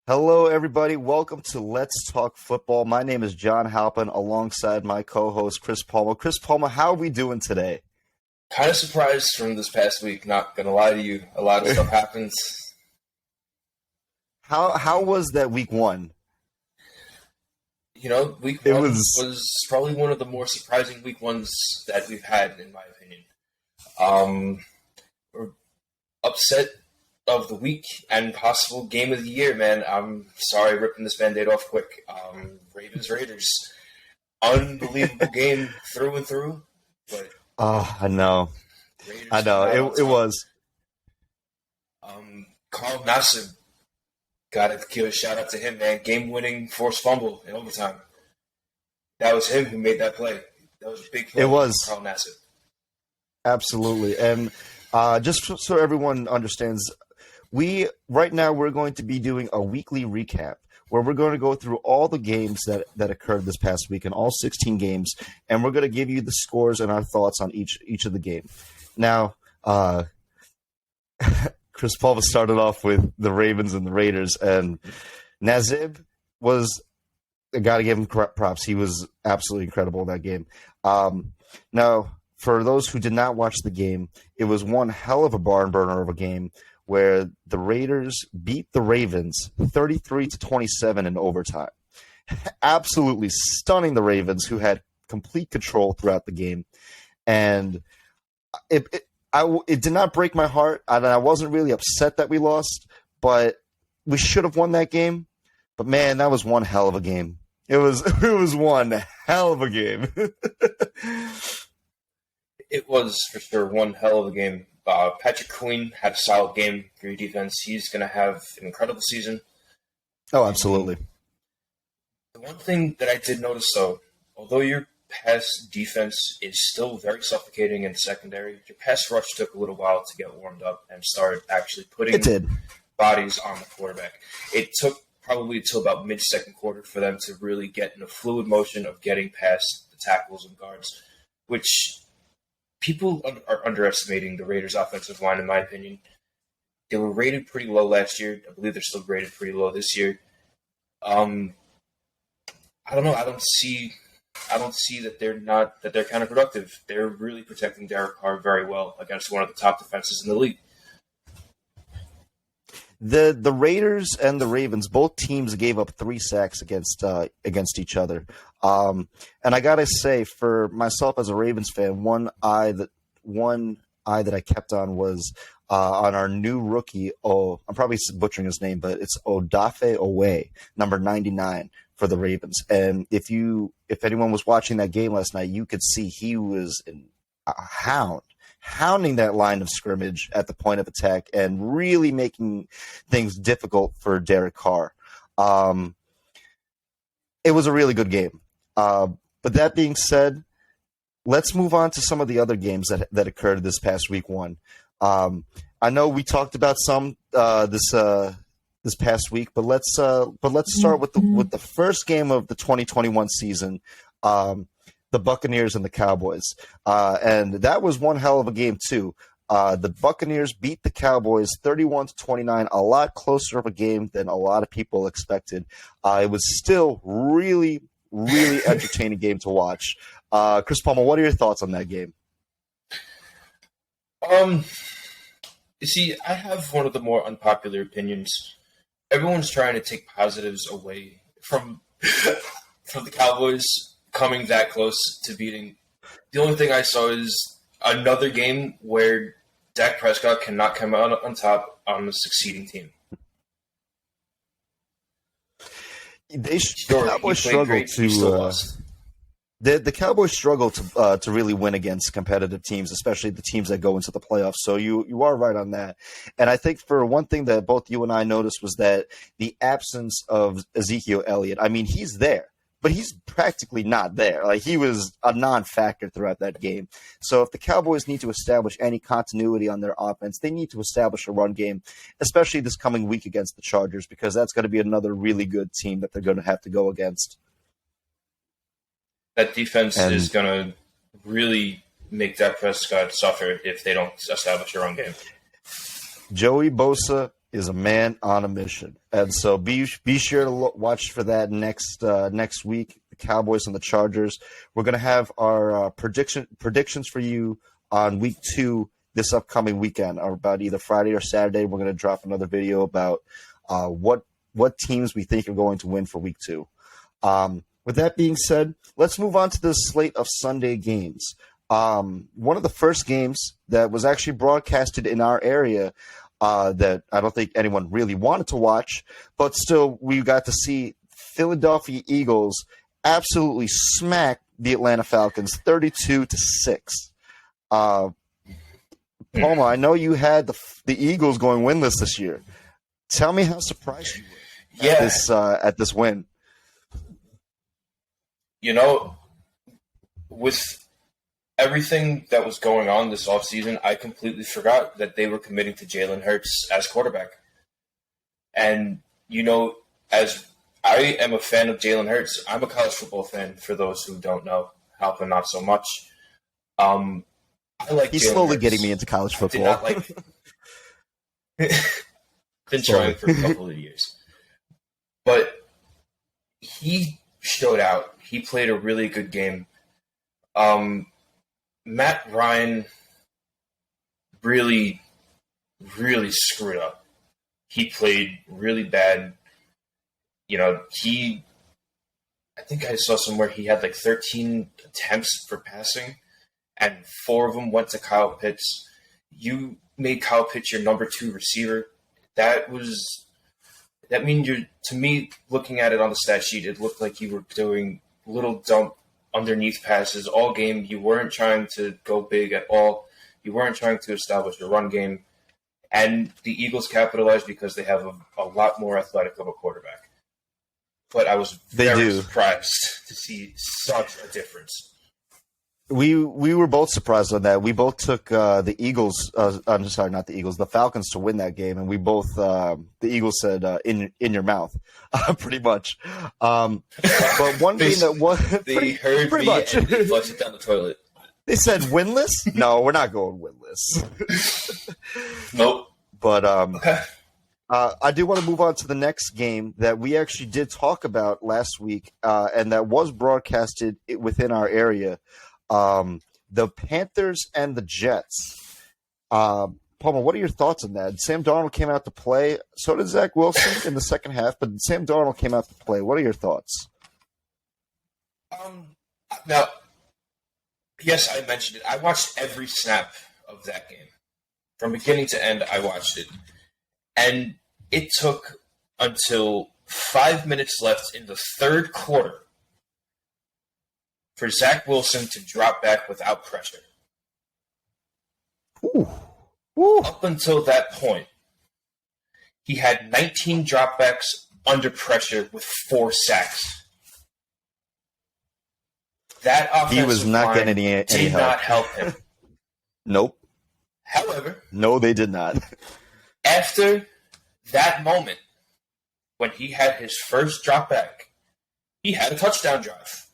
Hello, everybody. Welcome to Let's Talk Football. My name is John Halpin, alongside my co-host Chris Palmer. Chris Palmer, how are we doing today? Kind of surprised from this past week, not going to lie to you. A lot of stuff happens. How was that week one? Week one was probably one of the more surprising week ones that we've had, in my opinion. We're upset of the week and possible game of the year, man. I'm sorry, ripping this Band-Aid off quick. Ravens-Raiders. Unbelievable game through and through. But I know. It was. Carl Nassib, got to give a shout out to him, man. Game-winning forced fumble in overtime. That was him who made that play. That was a big play. It was. Carl Nassib. Absolutely. And just so everyone understands, right now we're going to be doing a weekly recap where we're going to go through all the games that occurred this past week and all 16 games, and we're going to give you the scores and our thoughts on each of the game. Now, Chris Paul started off with the Ravens and the Raiders, and Nazib was – I got to give him props. He was absolutely incredible in that game. Now, for those who did not watch the game, it was one hell of a barn burner of a game where the Raiders beat the Ravens 33-27 in overtime. Absolutely stunning the Ravens, who had complete control throughout the game. And it did not break my heart. I wasn't really upset that we lost, but we should have won that game. But, man, that was one hell of a game. It was one hell of a game. It was, for sure, one hell of a game. Patrick Queen had a solid game for your defense. He's going to have an incredible season. Oh, absolutely. The one thing that I did notice, though, although your pass defense is still very suffocating in the secondary, your pass rush took a little while to get warmed up and start actually putting bodies on the quarterback. It took probably until about mid-second quarter for them to really get in a fluid motion of getting past the tackles and guards, which people are underestimating the Raiders' offensive line, in my opinion. They were rated pretty low last year. I believe they're still rated pretty low this year. I don't know. I don't see that they're kind of productive. They're really protecting Derek Carr very well against one of the top defenses in the league. The Raiders and the Ravens, both teams gave up 3 sacks against each other. And I gotta say, for myself as a Ravens fan, one eye that I kept on was on our new rookie. Oh, I'm probably butchering his name, but it's Odafe Owe, number 99 for the Ravens. And if anyone was watching that game last night, you could see he was a hounding that line of scrimmage at the point of attack and really making things difficult for Derek Carr. It was a really good game. But that being said, let's move on to some of the other games that occurred this past week one. I know we talked about some this past week, but let's start with the first game of the 2021 season. The Buccaneers and the Cowboys. And that was one hell of a game, too. The Buccaneers beat the Cowboys 31-29, a lot closer of a game than a lot of people expected. It was still really, really entertaining game to watch. Chris Palmer, what are your thoughts on that game? You see, I have one of the more unpopular opinions. Everyone's trying to take positives away from the Cowboys coming that close to beating. The only thing I saw is another game where Dak Prescott cannot come out on top on the succeeding team. The Cowboys struggle to really win against competitive teams, especially the teams that go into the playoffs. So you are right on that. And I think for one thing that both you and I noticed was that the absence of Ezekiel Elliott. I mean, he's there, but he's practically not there. Like, he was a non-factor throughout that game. So if the Cowboys need to establish any continuity on their offense, they need to establish a run game, especially this coming week against the Chargers, because that's going to be another really good team that they're going to have to go against. That defense is going to really make Dak Prescott suffer if they don't establish a run game. Joey Bosa is a man on a mission, and so be sure to watch for that next week. The Cowboys and the Chargers. We're gonna have our predictions for you on week 2 this upcoming weekend, or about either Friday or Saturday. We're gonna drop another video about what teams we think are going to win for week 2. With that being said, let's move on to the slate of Sunday games. One of the first games that was actually broadcasted in our area that I don't think anyone really wanted to watch, but still we got to see Philadelphia Eagles absolutely smack the Atlanta Falcons 32-6. Palma, I know you had the Eagles going winless this year. Tell me how surprised you were at this win. With everything that was going on this offseason, I completely forgot that they were committing to Jalen Hurts as quarterback. And, as I am a fan of Jalen Hurts, I'm a college football fan, for those who don't know, Halpin not so much. I like He's Jalen slowly Hurts. getting me into college football. I did not been trying for a couple of years. But he showed out. He played a really good game. Matt Ryan really, really screwed up. He played really bad. I think I saw somewhere he had like 13 attempts for passing, and 4 of them went to Kyle Pitts. You made Kyle Pitts your number 2 receiver. That means to me, looking at it on the stat sheet, it looked like you were doing little dump underneath passes all game. You weren't trying to go big at all. You weren't trying to establish a run game. And the Eagles capitalized because they have a lot more athletic of a quarterback. But I was very surprised to see such a difference. We were both surprised on that. We both took the Eagles. I'm sorry, not the Eagles. The Falcons to win that game, and we both the Eagles said in your mouth, pretty much. But one game that was they heard pretty me much. And they flushed it down the toilet. They said winless. No, we're not going winless. Nope. But Okay. I do want to move on to the next game that we actually did talk about last week, and that was broadcasted within our area. The Panthers and the Jets. Palmer, what are your thoughts on that? Sam Darnold came out to play. So did Zach Wilson in the second half, but Sam Darnold came out to play. What are your thoughts? Now, yes, I mentioned it. I watched every snap of that game. From beginning to end, I watched it. And it took until 5 minutes left in the third quarter for Zach Wilson to drop back without pressure. Ooh. Ooh. Up until that point, he had 19 dropbacks under pressure with 4 sacks. That offensive He was not line getting any did help. not help him. Nope. However, No, they did not. after that moment, when he had his first drop back, he had a touchdown drive.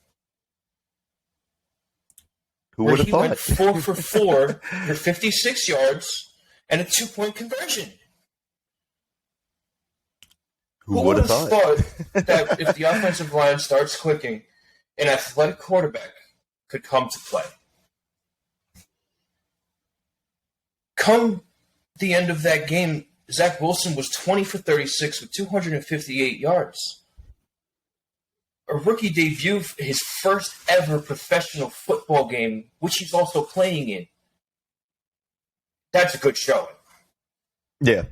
Who Where would have he thought? went 4 for 4 for 56 yards and a 2-point conversion. Who would have thought? that if the offensive line starts clicking, an athletic quarterback could come to play? Come the end of that game, Zach Wilson was 20 for 36 with 258 yards. A rookie debut, his first ever professional football game, which he's also playing in. That's a good showing. Yeah.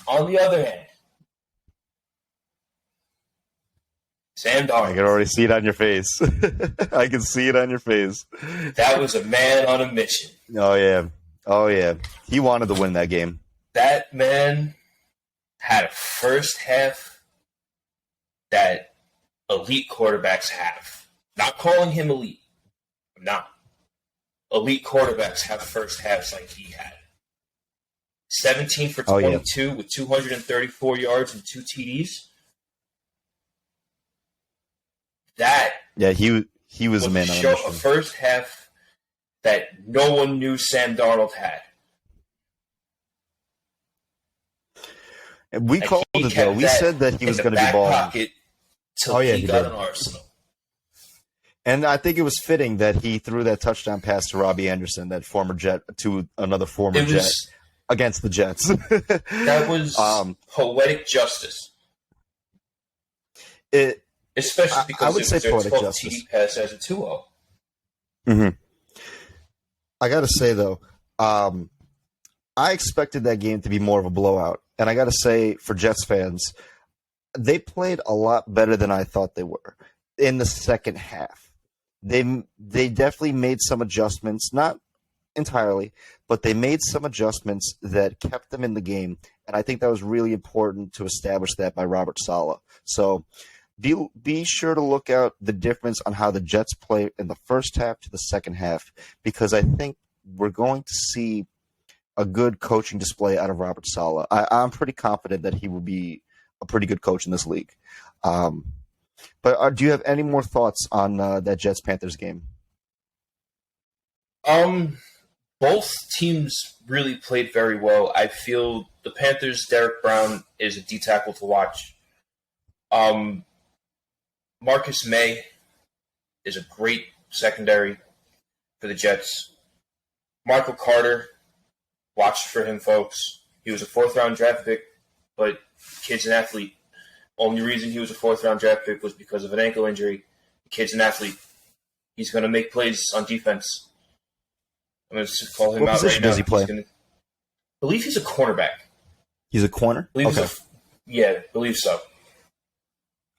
On the other hand, Sam Darnold. I can already see it on your face. I can see it on your face. That was a man on a mission. Oh, yeah. Oh, yeah. He wanted to win that game. That man had a first half that elite quarterbacks have. Not calling him elite. I'm not. Elite quarterbacks have first halves like he had. 17 for 22 with 234 yards and 2 TDs. That he was a man on a mission. A first half that no one knew Sam Darnold had. And we And called he it, though. kept We that said that he in was the going to be back balling. pocket till Oh, yeah, he he got did. an Arsenal. And I think it was fitting that he threw that touchdown pass to Robbie Anderson, that former Jet, to another former It Jet was against the Jets. that was poetic justice, I especially because would it say was their poetic 12th justice. TD pass as a 2-0. I got to say, though, I expected that game to be more of a blowout. And I got to say, for Jets fans, they played a lot better than I thought they were in the second half. They definitely made some adjustments, not entirely, but they made some adjustments that kept them in the game, and I think that was really important to establish that by Robert Saleh. So be sure to look out the difference on how the Jets play in the first half to the second half, because I think we're going to see a good coaching display out of Robert Saleh. I'm pretty confident that he will be a pretty good coach in this league. But do you have any more thoughts on that Jets-Panthers game? Both teams really played very well. I feel the Panthers' Derek Brown is a D tackle to watch. Marcus May is a great secondary for the Jets. Michael Carter, watch for him, folks. He was a fourth-round draft pick, but kid's an athlete. Only reason he was a fourth-round draft pick was because of an ankle injury. The kid's an athlete. He's going to make plays on defense. I'm going to call him What out position right now. does he play? I believe he's a cornerback. He's a corner? Okay. Yeah, believe so.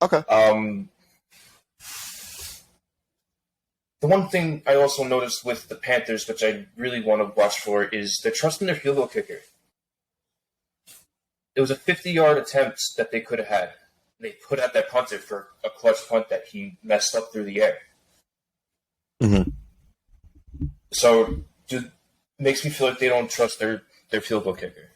Okay. The one thing I also noticed with the Panthers, which I really want to watch for, is they're trusting their field goal kicker. It was a 50-yard attempt that they could have had. They put out that punter for a clutch punt that he messed up through the air. Mm-hmm. So it makes me feel like they don't trust their field goal kicker.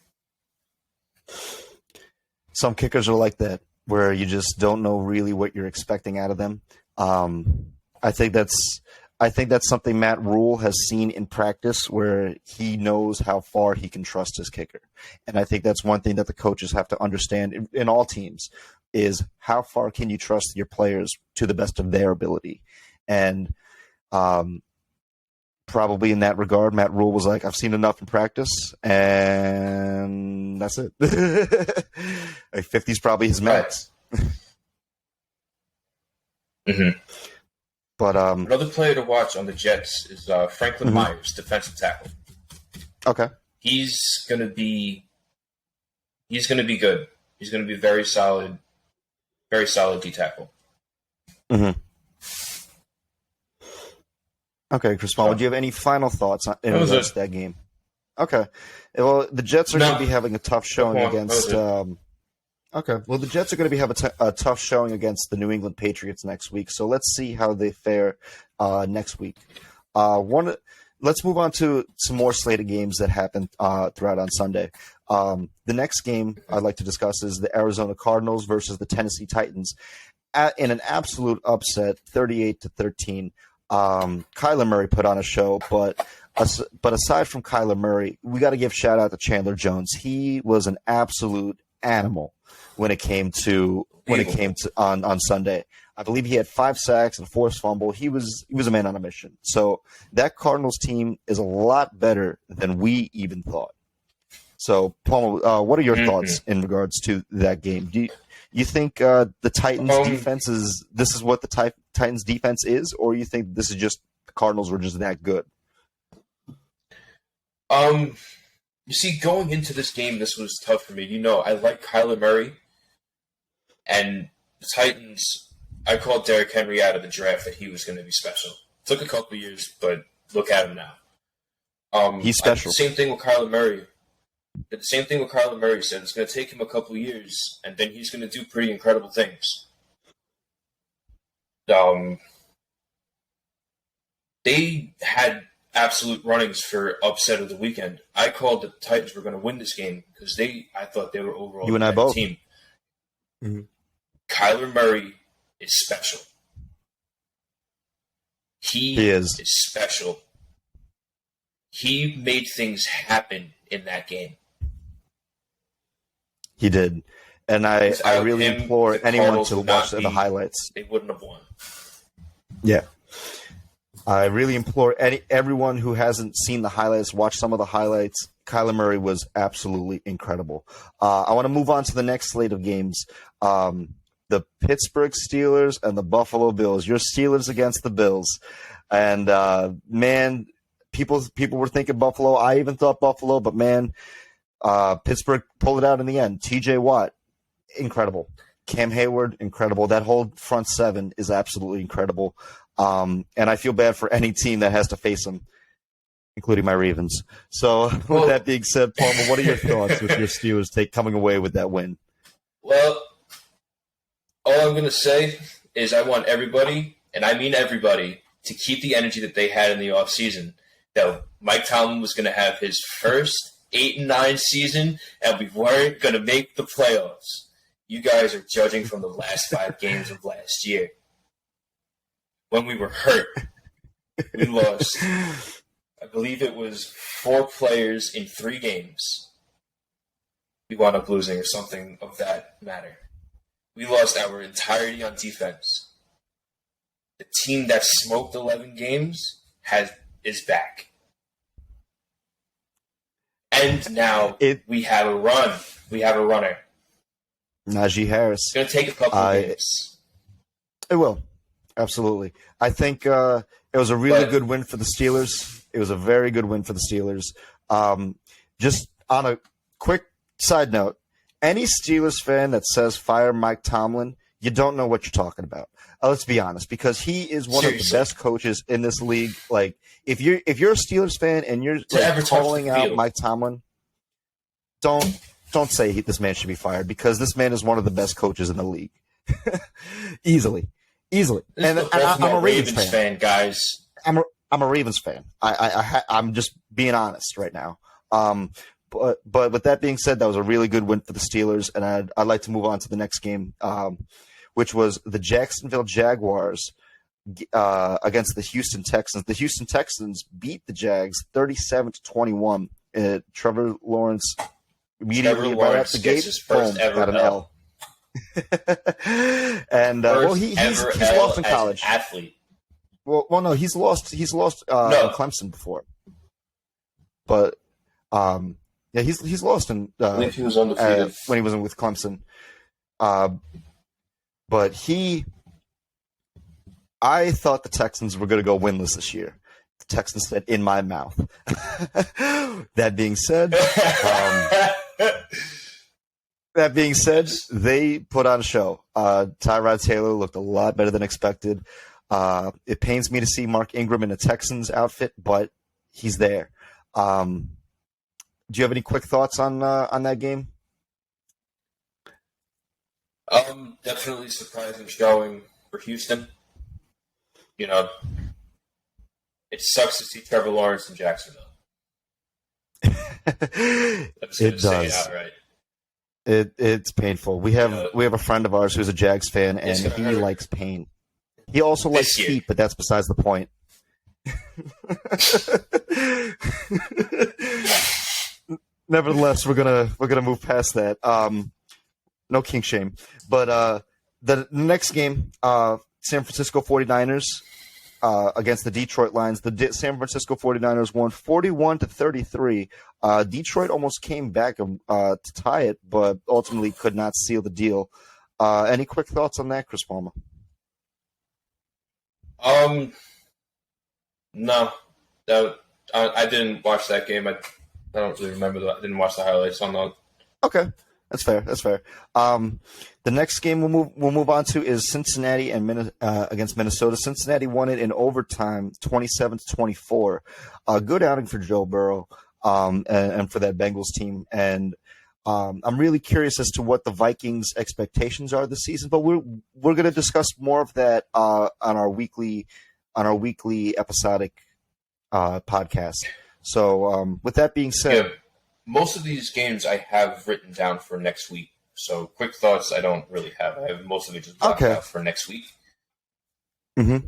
Some kickers are like that, where you just don't know really what you're expecting out of them. I think that's something Matt Rule has seen in practice, where he knows how far he can trust his kicker. And I think that's one thing that the coaches have to understand in all teams, is how far can you trust your players to the best of their ability. And probably in that regard, Matt Rule was like, I've seen enough in practice, and that's it. Like 50 is probably his max. Mm-hmm. But another player to watch on the Jets is Franklin Myers, defensive tackle. Okay. He's gonna be good. He's gonna be very solid D tackle. Mm-hmm. Okay, Chris Paul, do you have any final thoughts in regards to that game? Okay. Well, the Jets are going to be having a tough showing against. Okay. Well, the Jets are going to be having a tough showing against the New England Patriots next week. So let's see how they fare next week. Let's move on to some more slated games that happened throughout on Sunday. The next game I'd like to discuss is the Arizona Cardinals versus the Tennessee Titans in an absolute upset, 38-13. Kyler Murray put on a show, but aside from Kyler Murray, we got to give shout out to Chandler Jones. He was an absolute animal when it came to on Sunday. I believe he had 5 sacks and a forced fumble. He was a man on a mission. So that Cardinals team is a lot better than we even thought. So, Paul, what are your thoughts in regards to that game? Do you think the Titans' defense is what the Titans' defense is, or you think this is just the Cardinals were just that good? You see, going into this game, this was tough for me. You know, I like Kyler Murray, and the Titans. I called Derrick Henry out of the draft that he was going to be special. Took a couple of years, but look at him now. He's special. Same thing with Kyler Murray. The same thing with Kyler Murray said. It's going to take him a couple of years, and then he's going to do pretty incredible things. They had absolute runnings for upset of the weekend. I called the Titans were going to win this game because I thought they were overall you and I both team. Mm-hmm. Kyler Murray is special. He is special. He made things happen in that game. He did. And I really him, implore the anyone Cardinals to would watch not the be- highlights. They wouldn't have won. Yeah. I really implore everyone who hasn't seen the highlights, watch some of the highlights. Kyler Murray was absolutely incredible. I want to move on to the next slate of games. The Pittsburgh Steelers and the Buffalo Bills. Your Steelers against the Bills. And, man, people were thinking Buffalo. I even thought Buffalo, but, man, Pittsburgh pulled it out in the end. TJ Watt, incredible. Cam Hayward, incredible. That whole front seven is absolutely incredible. And I feel bad for any team that has to face them, including my Ravens. So, with that being said, Palmer, what are your thoughts with your Steelers coming away with that win? Well, all I'm going to say is I want everybody, and I mean everybody, to keep the energy that they had in the offseason. That Mike Tomlin was going to have his first 8-9 season, and we weren't going to make the playoffs. You guys are judging from the last 5 games of last year. When we were hurt, we lost, I believe it was 4 players in 3 games. We wound up losing or something of that matter. We lost our entirety on defense. The team that smoked 11 games is back. And now we have a run. We have a runner. Najee Harris. It's going to take a couple of games. It will. Absolutely. I think it was a really good win for the Steelers. It was a very good win for the Steelers. Just on a quick side note, any Steelers fan that says fire Mike Tomlin, you don't know what you're talking about. Let's be honest, because he is one of the best coaches in this league. Like, if you're a Steelers fan and you're calling out Mike Tomlin, don't say this man should be fired, because this man is one of the best coaches in the league. Easily. And I'm a Ravens fan, guys. I'm a Ravens fan. I'm just being honest right now. But with that being said, that was a really good win for the Steelers, and I'd like to move on to the next game, which was the Jacksonville Jaguars against the Houston Texans. The Houston Texans beat the Jags 37-21. Trevor Lawrence immediately right out the gate, boom, got an L. And he's lost in college. Athlete. Well, no, he's lost in Clemson before, but he's lost in. I believe he was undefeated when he was with Clemson. But I thought the Texans were going to go winless this year. The Texans said, "In my mouth." That being said. That being said, they put on a show. Tyrod Taylor looked a lot better than expected. It pains me to see Mark Ingram in a Texans outfit, but he's there. Do you have any quick thoughts on that game? Definitely surprising showing for Houston. You know, it sucks to see Trevor Lawrence in Jacksonville. It does. Outright. It's painful. We have a friend of ours who's a Jags fan, and he likes pain. He also likes feet, but that's besides the point. Nevertheless, we're gonna move past that. No king shame, but the next game, San Francisco 49ers against the Detroit Lions. The San Francisco 49ers won 41-33. Detroit almost came back to tie it, but ultimately could not seal the deal. Any quick thoughts on that, Chris Palmer? No. I didn't watch that game. I don't really remember that. I didn't watch the highlights on that. Okay. That's fair. The next game we'll move on to is Cincinnati and against Minnesota. Cincinnati won it in overtime, 27-24. A good outing for Joe Burrow and for that Bengals team. And I'm really curious as to what the Vikings' expectations are this season. But we're going to discuss more of that on our weekly episodic podcast. So with that being said. Yeah. Most of these games I have written down for next week. So quick thoughts I don't really have. I have most of it just blocked out for next week. Mm-hmm.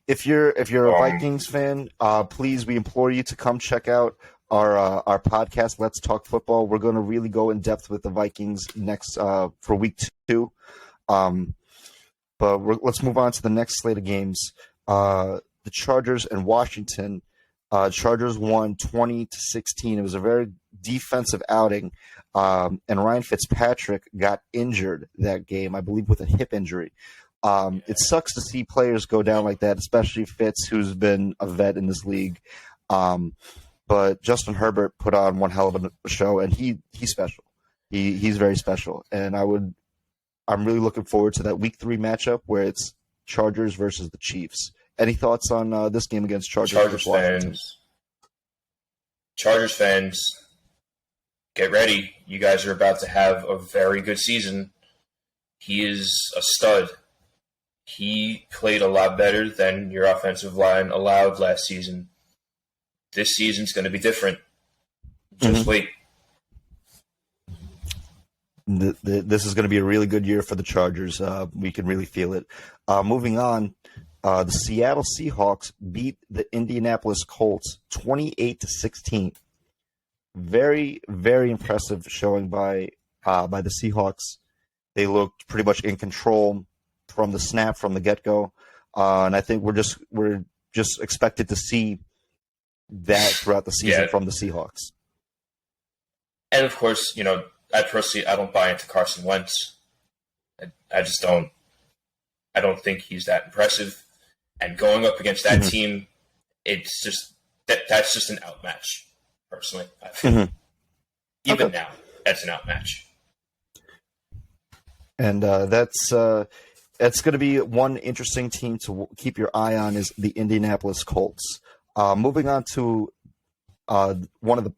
If you're a Vikings fan, please, we implore you to come check out our podcast. Let's talk football. We're going to really go in depth with the Vikings next for week 2. But let's move on to the next slate of games. The Chargers and Washington. Chargers won 20-16. It was a very defensive outing, and Ryan Fitzpatrick got injured that game, I believe, with a hip injury. It sucks to see players go down like that, especially Fitz, who's been a vet in this league. But Justin Herbert put on one hell of a show, and he's special. He's very special, and I'm really looking forward to that Week 3 matchup where it's Chargers versus the Chiefs. Any thoughts on this game against Chargers fans? Chargers fans, get ready. You guys are about to have a very good season. He is a stud. He played a lot better than your offensive line allowed last season. This season's going to be different. Just wait. This is going to be a really good year for the Chargers. We can really feel it. Moving on, the Seattle Seahawks beat the Indianapolis Colts 28-16. Very, very impressive showing by the Seahawks. They looked pretty much in control from the snap, from the get-go, and I think we're just expected to see that throughout the season from the Seahawks. And of course, I don't buy into Carson Wentz. I just don't. I don't think he's that impressive. And going up against that team, it's just that's just an outmatch. Personally, I feel even now that's an outmatch. And that's going to be one interesting team to keep your eye on is the Indianapolis Colts. Moving on to one of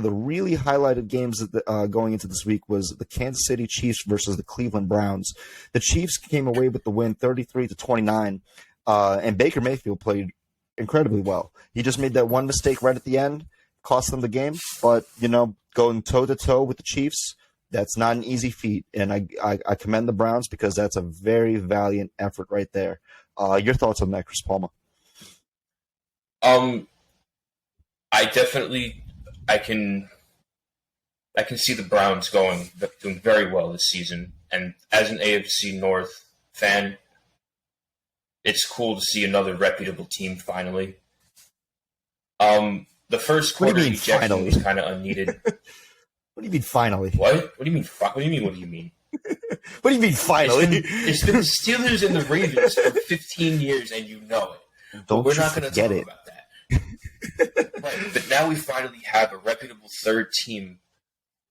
the really highlighted games going into this week was the Kansas City Chiefs versus the Cleveland Browns. The Chiefs came away with the win 33-29, and Baker Mayfield played incredibly well. He just made that one mistake right at the end, cost them the game. But, going toe-to-toe with the Chiefs, that's not an easy feat, and I commend the Browns because that's a very valiant effort right there. Your thoughts on that, Chris Palmer? I can see the Browns doing very well this season, and as an AFC North fan, it's cool to see another reputable team finally. The first quarter ejection was kind of unneeded. What do you mean finally? What? What do you mean? What do you mean? What do you mean? What do you mean finally? It's been the Steelers and the Ravens for 15 years, and you know it. We're not going to talk about that. Right, but now we finally have a reputable third team.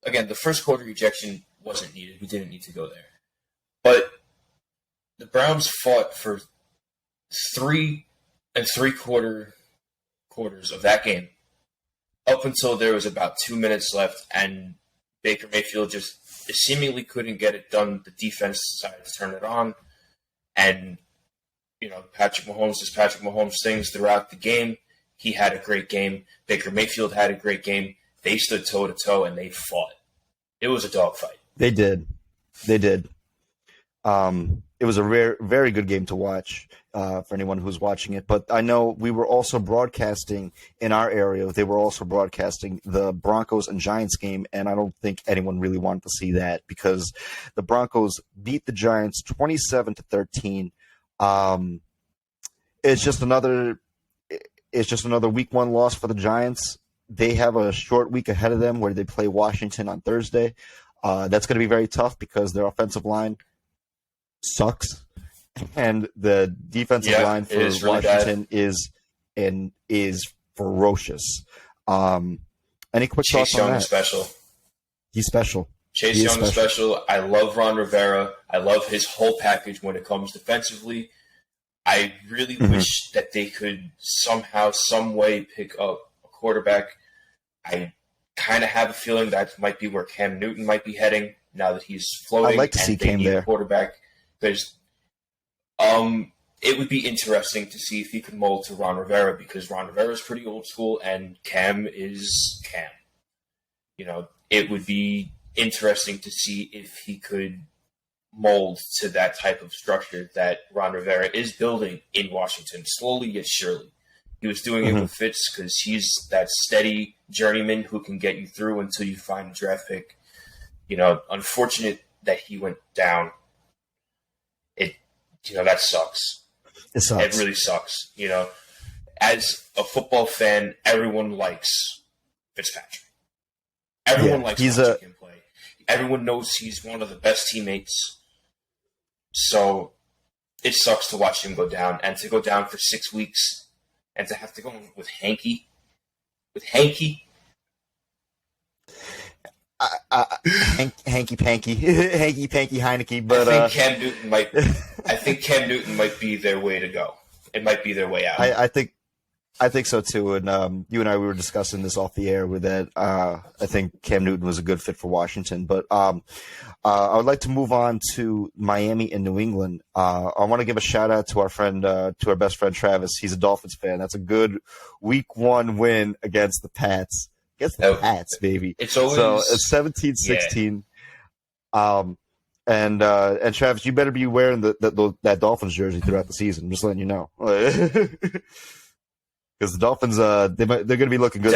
Again, the first quarter ejection wasn't needed. We didn't need to go there. But the Browns fought for 3 3/4 quarters of that game up until there was about 2 minutes left, and Baker Mayfield just seemingly couldn't get it done. The defense decided to turn it on, and Patrick Mahomes things throughout the game. He had a great game. Baker Mayfield had a great game. They stood toe-to-toe, and they fought. It was a dogfight. They did. It was a very good game to watch for anyone who's watching it. But I know we were also broadcasting in our area. They were also broadcasting the Broncos and Giants game, and I don't think anyone really wanted to see that because the Broncos beat the Giants 27-13. It's just another week 1 loss for the Giants. They have a short week ahead of them where they play Washington on Thursday. That's going to be very tough because their offensive line sucks, and the defensive line for Washington is ferocious. Any quick thoughts on that? Chase Young is special. He's special. Chase Young is special. I love Ron Rivera. I love his whole package when it comes defensively. I really wish that they could somehow, some way pick up a quarterback. I kind of have a feeling that might be where Cam Newton might be heading now that he's floating. I'd like to see Cam there. A quarterback. Because it would be interesting to see if he could mold to Ron Rivera because Ron Rivera is pretty old school and Cam is Cam. It would be interesting to see if he could mold to that type of structure that Ron Rivera is building in Washington, slowly yet surely. He was doing it with Fitz because he's that steady journeyman who can get you through until you find a draft pick. Unfortunate that he went down. That sucks. It sucks. It really sucks. As a football fan, everyone likes Fitzpatrick. Everyone likes watching him play. Everyone knows he's one of the best teammates. So it sucks to watch him go down, and to go down for 6 weeks, and to have to go with Hanky. Hanky Panky, Hanky Panky Heineke, but I think Cam Newton might be their way to go. It might be their way out. I think so too. And you and I, we were discussing this off the air with that. I think Cam Newton was a good fit for Washington, but I would like to move on to Miami and New England. I want to give a shout out to our best friend Travis. He's a Dolphins fan. That's a good Week 1 win against the Pats. Against the Pats, baby. It's always it's 17-16. Yeah. And Travis, you better be wearing that Dolphins jersey throughout the season. I'm just letting you know, because the Dolphins, they're going to be looking good.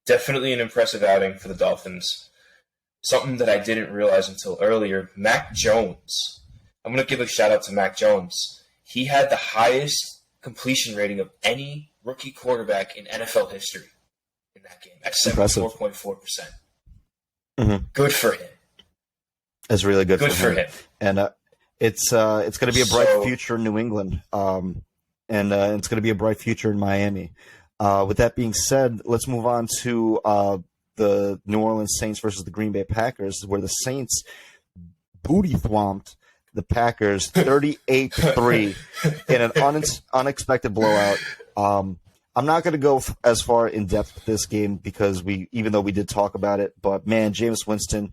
Definitely an impressive outing for the Dolphins. Something that I didn't realize until earlier: Mac Jones. I'm going to give a shout out to Mac Jones. He had the highest completion rating of any rookie quarterback in NFL history in that game at 74.4%. Mm-hmm. Good for him. It's really good for him. And it's going to be a bright future in New England, and it's going to be a bright future in Miami. With that being said, let's move on to the New Orleans Saints versus the Green Bay Packers, where the Saints booty thwomped the Packers 38-3 in an unexpected blowout. I'm not going to go as far in depth with this game because even though we did talk about it, but man, Jameis Winston,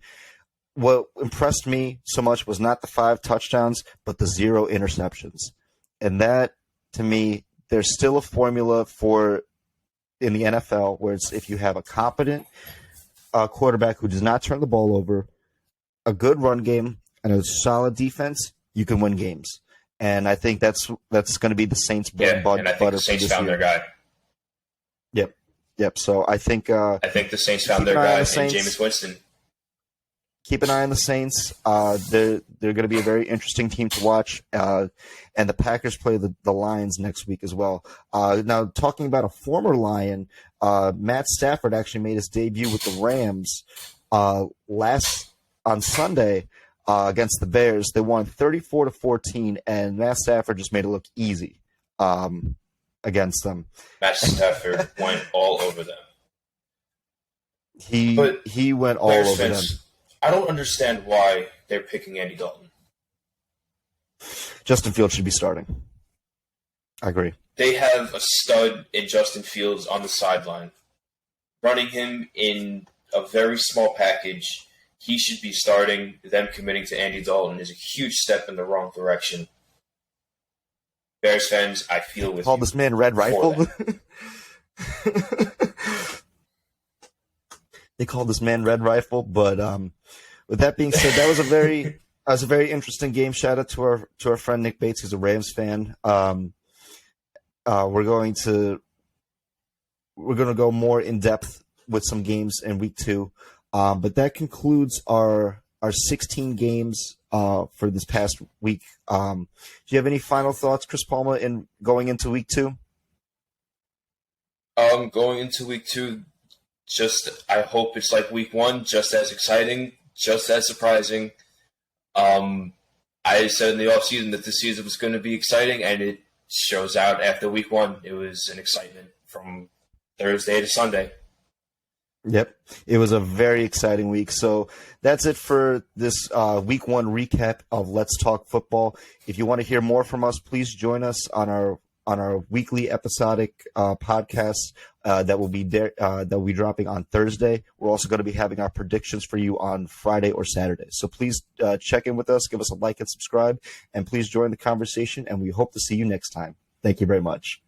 what impressed me so much was not the 5 touchdowns, but the 0 interceptions. And that, to me, there's still a formula in the NFL where it's if you have a competent quarterback who does not turn the ball over, a good run game, and a solid defense, you can win games. And I think that's going to be the Saints' bread and butter. And I think the Saints found their guy. Yep. So I think the Saints found their guy in Jameis Winston. Keep an eye on the Saints. They're going to be a very interesting team to watch. And the Packers play the Lions next week as well. Now, talking about a former Lion, Matt Stafford actually made his debut with the Rams on Sunday. Against the Bears, they won 34-14, and Matt Stafford just made it look easy against them. Matt Stafford went all over them. He went all over them. I don't understand why they're picking Andy Dalton. Justin Fields should be starting. I agree. They have a stud in Justin Fields on the sideline, running him in a very small package. He should be starting. Them committing to Andy Dalton is a huge step in the wrong direction. Bears fans, I feel with Call you. this man Red Rifle. They call this man Red Rifle, but with that being said, that was a very interesting game. Shout out to our friend Nick Bates, who's a Rams fan. We're going to go more in depth with some games in week 2. But that concludes our 16 games for this past week. Do you have any final thoughts, Chris Palma, in going into week 2? Going into week 2, I hope it's like week 1, just as exciting, just as surprising. I said in the offseason that this season was going to be exciting, and it shows out after week 1. It was an excitement from Thursday to Sunday. Yep. It was a very exciting week. So that's it for this week 1 recap of Let's Talk Football. If you want to hear more from us, please join us on our weekly episodic podcast that will be dropping on Thursday. We're also going to be having our predictions for you on Friday or Saturday. So please check in with us, give us a like and subscribe, and please join the conversation, and we hope to see you next time. Thank you very much.